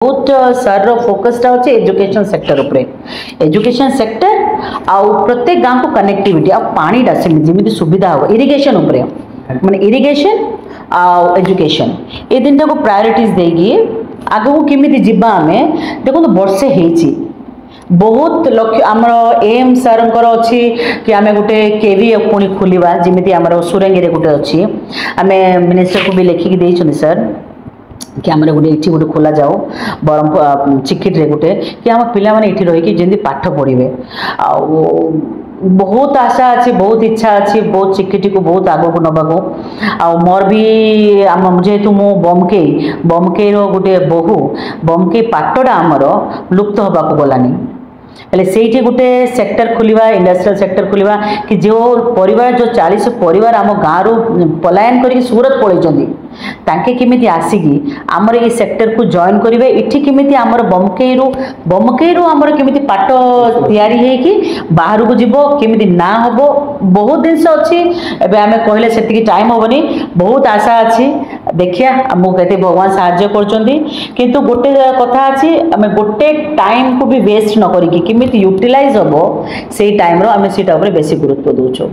बहुत सर फोकसटा अच्छे education sector उपरे एजुकेशन सेक्टर आउ प्रत्येक गाँव को कनेक्टिविटी आ पानीटा जमी सुविधा हो इरिगेशन उपरे माने इरिगेशन आउ एजुकेशन ये तीन को प्रायोरिटीज देगी आगे को केमी जीवा आम देखो वर्षे होती बहुत लक्ष्य आमर एम सर अच्छी कि आम गोटे केवी पुणी खोलवा जमी आम सुरंगी गोटे अच्छी आम मिनिस्टर को भी लिखिकी देते सर कि आम गोटे ये गोटे खोल जाओ बरहमपुर चिकिट्रे गोटे कि आम पिला माने ये रही जमी पाठ पढ़े आ बहुत आशा अच्छी बहुत इच्छा अच्छी बहुत चिकिटी को बहुत आग को नवाक आ मोर भी जेहेतु मु बमकई गोटे बहु बमकई पाटटा आमर लुप्त होगा गलानी से गोटे सेक्टर खोलवा इंडस्ट्रियल सेक्टर खोलवा कि जो परिवार जो 40 परिवार आम गाँव पलायन करके सूरत पलैंती तांके केमिति आसिकी आमर ये सेक्टर को जॉइन करेंगे इठी केमिति आमर बमकईरू आमर केमिति पाट तैयारी है कि बाहर को जीवो केमिति ना हबो बहुत जिनस अच्छी एबे आमे कहले सेतिकी टाइम होबनी बहुत आशा अच्छी देखिया आमको केते भगवान साहाय्य करचंदी किंतु गोटे कथा अच्छी आमे गोटे टाइम को भी वेस्ट न करिकी केमिति यूटिलाइज हबो सेही टाइम रो आमे सेटा ऊपर बेसी गुरुत्व दोछो।